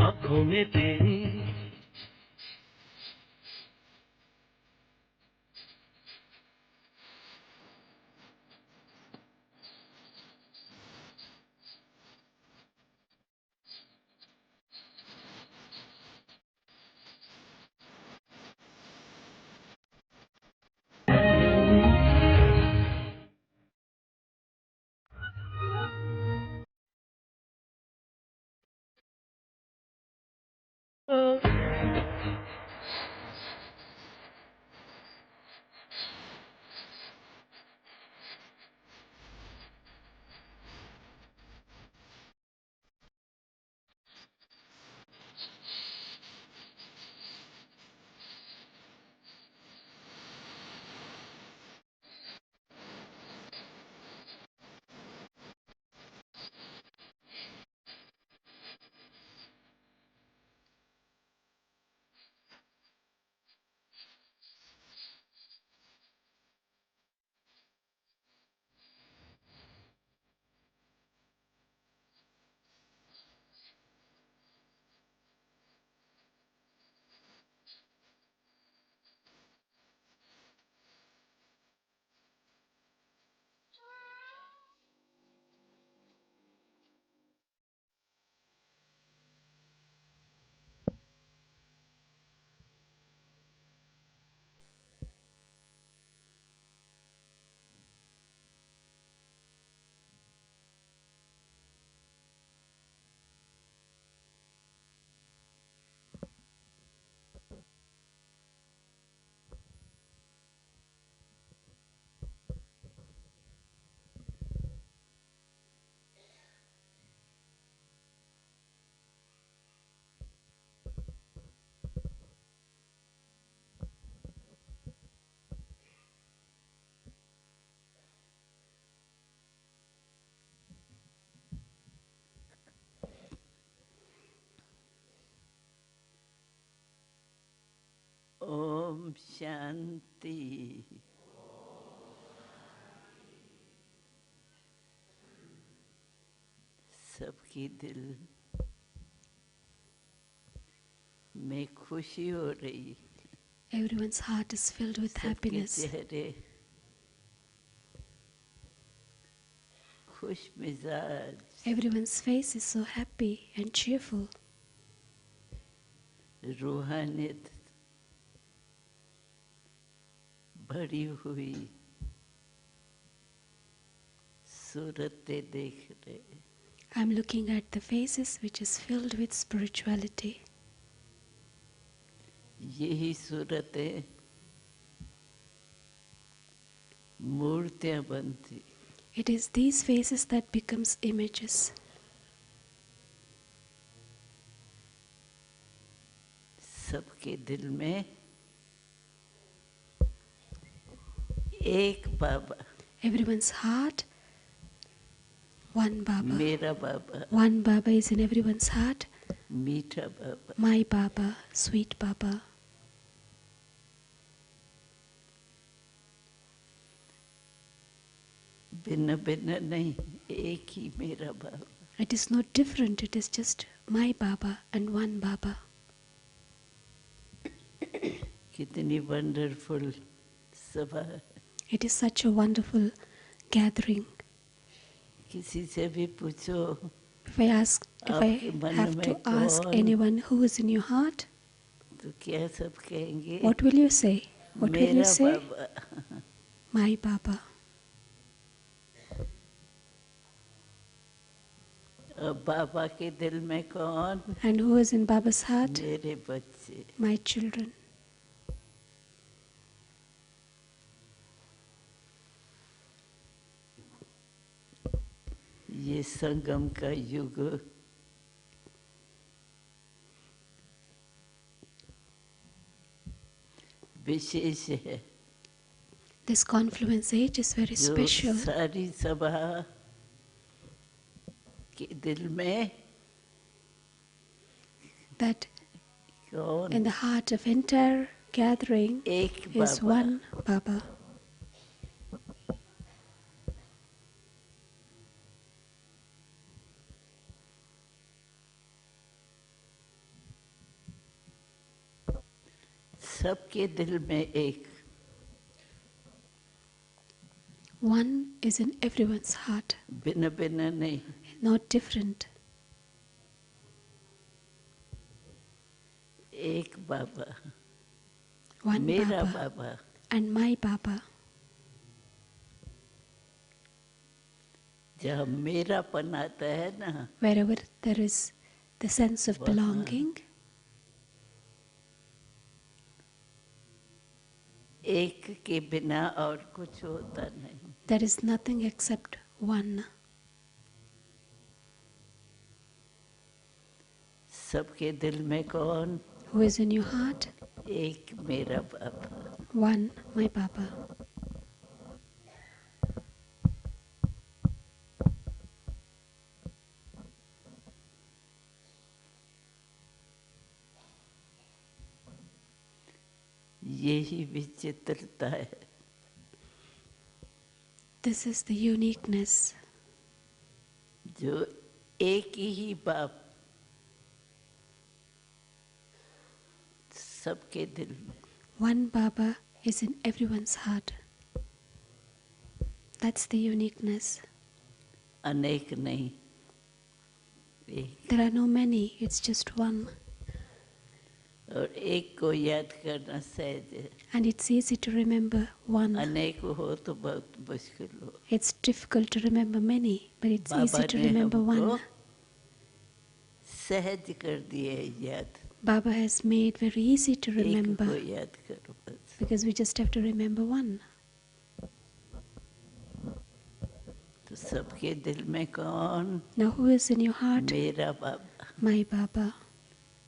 आंखों में तेरी ओम शांति। सबकी दिल में खुशी हो रही। Everyone's heart is filled with सबके happiness. चेहरे खुश मिजाज। Everyone's face is so happy and cheerful. रूहानियत भरी हुई सूरतें देख रहे। I'm looking at the faces which is filled with spirituality. यही सूरतें मूर्तियां बनती। It is these faces that becomes images. सबके दिल में एक बाबा। Everyone's heart, one Baba. मेरा बाबा। One Baba is in everyone's heart. मीठा बाबा। My Baba, sweet Baba. भिन्न भिन्न नहीं, एक ही मेरा बाबा। It is not different, it is just my Baba and one Baba. कितनी वंडरफुल सभा। It is such a wonderful gathering. किसी से भी पूछो If I have to ask anyone who is in your heart, तो क्या सब कहेंगे? what will you say? What will you मेरा say? बाबा। My Baba. अब बाबा के दिल में कौन? And who is in Baba's heart? मेरे बच्चे। My children. ये संगम का युग विशेष है। This confluence age is very जो special. सारी सभा के दिल में That कौन? in the heart of entire gathering एक is बाबा। one Baba. सबके दिल में एक, one is in everyone's heart, भिन्न भिन्न नहीं, not different. एक बाबा, One मेरा Baba Baba, and my Baba. जहाँ मेरापन आता है ना, Wherever there is the sense of belonging, एक के बिना और कुछ होता नहीं. there is nothing except one. सबके दिल में कौन? Who is in your heart? एक मेरा बाबा. One, my Baba. यही विचित्रता है. This is the uniqueness. जो एक ही बाप सबके दिल में. One Baba is in everyone's heart. That's the uniqueness. अनेक नहीं, एक. There are no many, it's just one. और एक को याद करना सहज है. And it's easy to remember one. अनेक हो तो बहुत मुश्किल हो. It's difficult to remember many, but it's easy Baba to ने remember हमको one. सहज कर दिया है याद. Baba has made very easy to एक को remember याद करो बस. because we just have to remember one. तो सबके दिल में कौन? Now who is in your heart? मेरा बाबा, My Baba,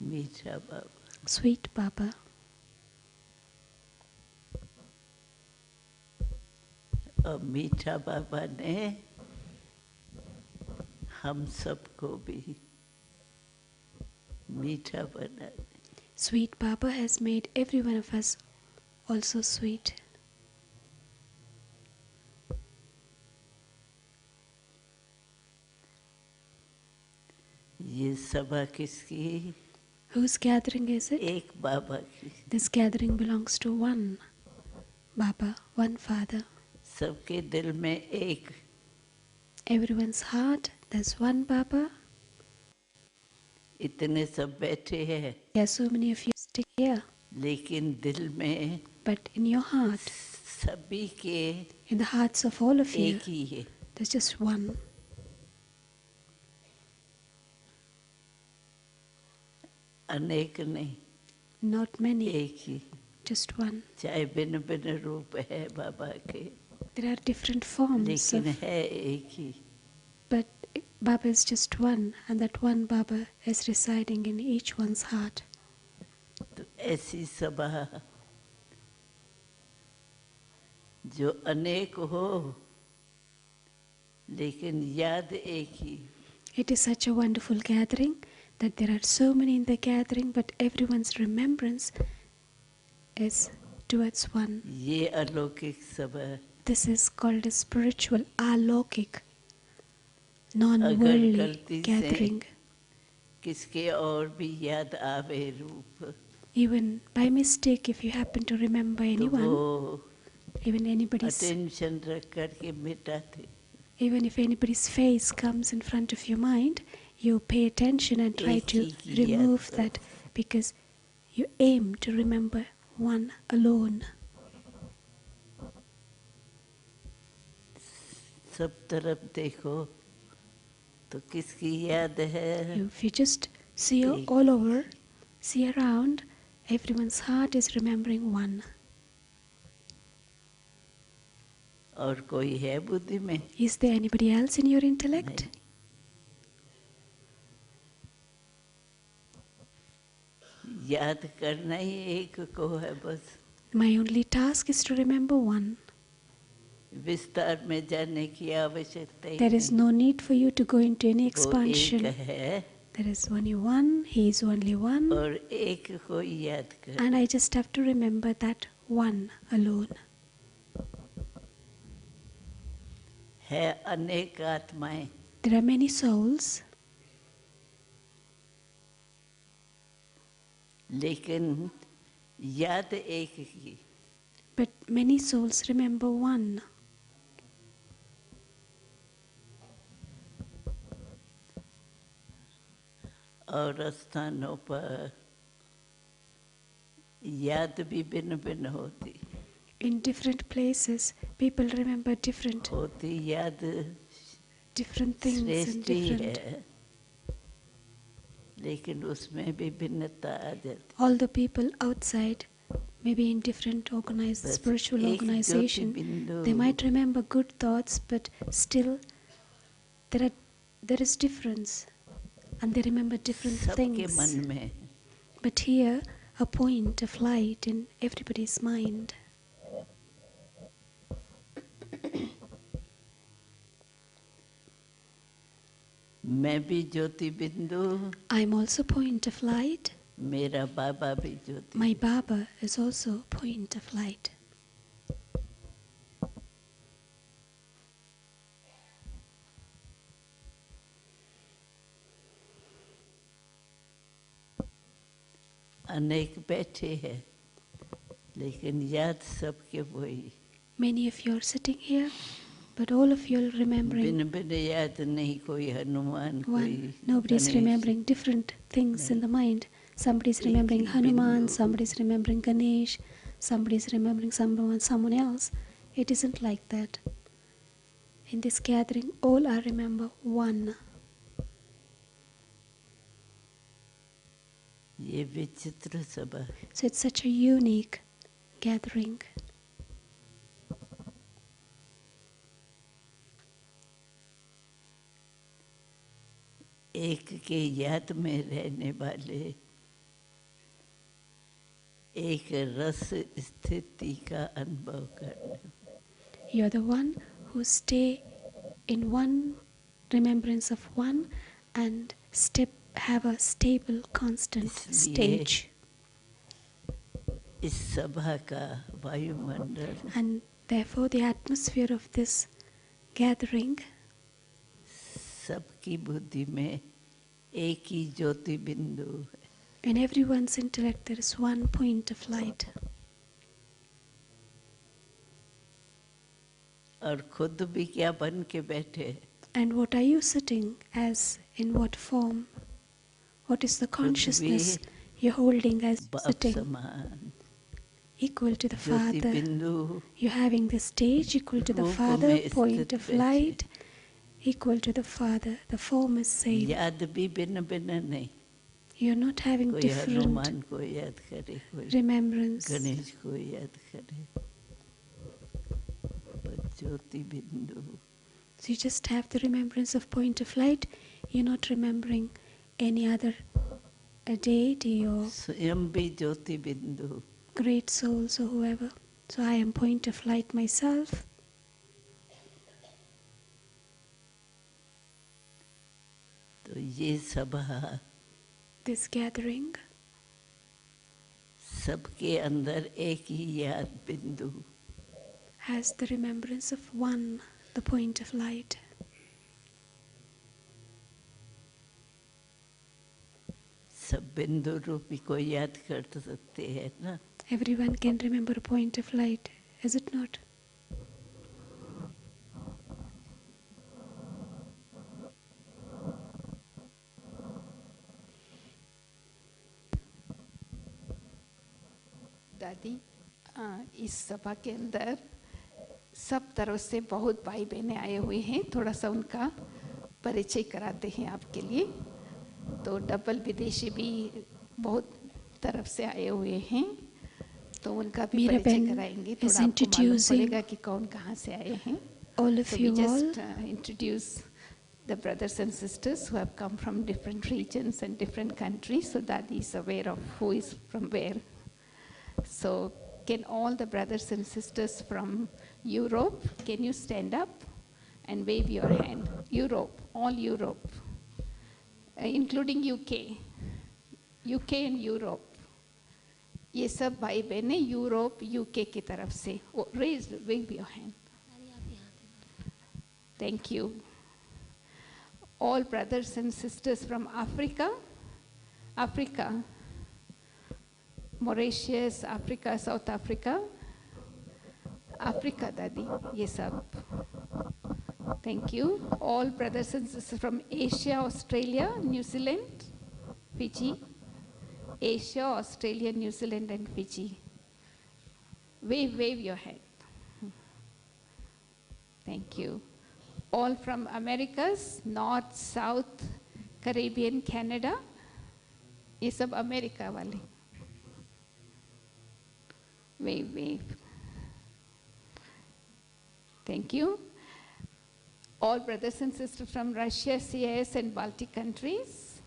मीठा बाबा. sweet Baba. और मीठा बाबा ने हम सबको भी मीठा बना दिया. Sweet Baba has made every one of us also sweet. ये सभा किसकी? Whose gathering is it? एक बाबा की. This gathering belongs to one Baba, one Father. सबके दिल में एक. Everyone's heart, there's one Baba. इतने सब बैठे हैं, There are so many of you sitting here, लेकिन दिल में but in your heart, सभी के in the hearts of all of you, एक ही है. there's just one. अनेक नहीं, Not many, एक ही. just one. चाहे भिन्न भिन्न रूप है बाबा के, There are different forms, लेकिन of, है एक ही. but Baba is just one, and that one Baba is residing in each one's heart. तो ऐसी सभा जो अनेक हो, लेकिन याद एक ही. It is such a wonderful gathering that there are so many in the gathering, but everyone's remembrance is towards one. ये अलौकिक सभा है. This is called a spiritual, alokik, अगर non-worldly गलती gathering. से किसके और भी याद आवे रूप, Even by mistake, if you happen to remember तो anyone, वो even anybody's, अटेंशन रख करके मिटाते. even if anybody's face comes in front of your mind, you pay attention and try to एक ही की remove याद that because you aim to remember one alone. सब तरफ देखो तो किसकी याद है? If you just see एक. all over, see around, everyone's heart is remembering one. और कोई है बुद्धि में? Is there anybody else in your intellect? नहीं. याद करना ही एक को है बस. My only task is to remember one. विस्तार में जाने की आवश्यकता ही There is नहीं. no need for you to go into any वो expansion. एक है There is only one, He is only one, और एक को याद कर. and I just have to remember that one alone. है अनेक आत्माएं, There are many souls, लेकिन याद एक की, but many souls remember one. और स्थानों पर याद भी भिन्न भिन्न होती In different places, people remember different याद things and श्रेष्ठ ही different. है, लेकिन उसमें भी भिन्नता आ जाती। All the people outside, maybe in different बस spiritual एक ज्योति organization, बिंदु they might remember good thoughts, but still there is difference, and they remember different सबके things. मन में, But here, a point of light in everybody's mind. मैं भी ज्योति बिंदु, I am also point of light. मेरा बाबा भी ज्योति। My Baba is also point of light. अनेक बैठे हैं, लेकिन याद सबके वही। Many of you are sitting here, but all of you are remembering भिन्न भिन्न याद नहीं, कोई हनुमान, कोई one. Nobody is Ganesh. remembering different things in the mind. Somebody is remembering Hanuman, somebody is remembering Ganesh, somebody is remembering someone else. It isn't like that. In this gathering, all are remember one. ये विचित्र सभा, So it's such a unique gathering. एक के याद में रहने वाले, एक रस स्थिति का अनुभव करने। You are the one who stay in one remembrance of one and have a stable, constant stage. इस सभा का वायुमंडल, And therefore the atmosphere of this gathering, सबकी बुद्धि में एक ही ज्योति बिंदु है। in everyone's intellect there is one point of light. और खुद भी क्या बन के बैठे, And what are you sitting as? In what form? What is the consciousness you're holding as बाप sitting? समान Equal to the Jyoti Father. बिंदु, You're having the stage equal to the रूप Father, में point स्थित of बैठे। light equal to the Father. The form is same. याद भी भिन्न भिन्न नहीं, You're not having कोई different हनुमान को याद करे, कोई remembrance. गणेश को याद करे, बस ज्योति बिंदु। So you just have the remembrance of point of light. You're not remembering any other a deity or स्वयं भी ज्योति बिंदु, great souls or whoever. So I am point of light myself. तो ये सभा This gathering सबके अंदर एक ही याद बिंदु, has the remembrance of one, the point of light. सब बिंदु रूपी को याद कर सकते हैं ना। Everyone can remember a point of light, is it not? दादी, इस सभा के अंदर सब तरफ से बहुत भाई बहनें आए हुए हैं। थोड़ा सा उनका परिचय कराते हैं आपके लिए। तो डबल विदेशी भी बहुत तरफ से आए हुए हैं, तो उनका भी Meera परिचय Ben कराएंगे। is थोड़ा आपको मालूम introducing पड़ेगा कि कौन कहाँ से आए हैं। all of So we you all. just introduce the brothers and sisters who have come from different regions and different countries, so that is aware of who is from where. So can all the brothers and sisters from Europe, can you stand up and wave your hand? Europe, all Europe, including UK, UK and Europe. ये सब भाई बहने Europe UK की तरफ से। Raise, wave your hand. Thank you. All brothers and sisters from Africa, Africa, Mauritius, Africa, South Africa, Africa दादी ये सब. Thank you. All brothers and sisters from Asia, Australia, New Zealand, Fiji. Asia, Australia, New Zealand and Fiji. Wave your hand. Thank you. All from Americas, North, South, Caribbean, Canada. ये सब America वाले. Wave. Thank you. All brothers and sisters from Russia, CIS and Baltic countries.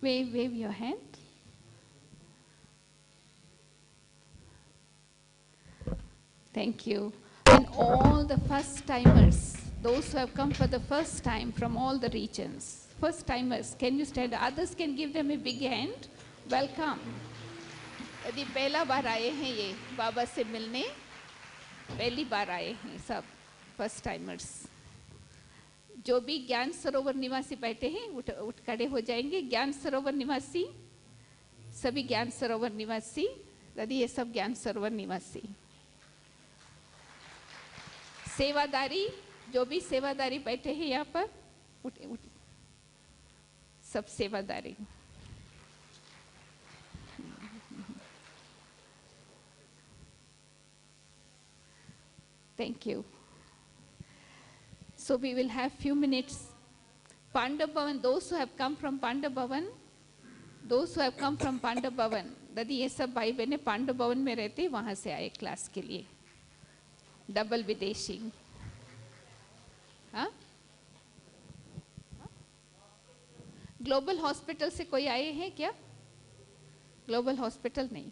Wave your hand. Thank you. And all the first timers, those who have come for the first time from all the regions. First timers, can you stand? Others can give them a big hand. Welcome. यदि पहला बार आए हैं ये बाबा से मिलने, पहली बार आए हैं सब फर्स्ट टाइमर्स. जो भी ज्ञान सरोवर निवासी बैठे हैं उठ खड़े हो जाएंगे. ज्ञान सरोवर निवासी, सभी ज्ञान सरोवर निवासी, दादी ये सब ज्ञान सरोवर निवासी. सेवादारी, जो भी सेवादारी बैठे हैं यहाँ पर उठ सब सेवादारी. Thank you. So we will have few minutes. Pandav Bhavan, those who have come from Pandav Bhavan, दादी ये सब भाई बहने पांडव भवन में रहते, वहाँ से आए क्लास के लिए. डबल विदेशी. हाँ? ग्लोबल हॉस्पिटल से कोई आए हैं क्या? ग्लोबल हॉस्पिटल नहीं.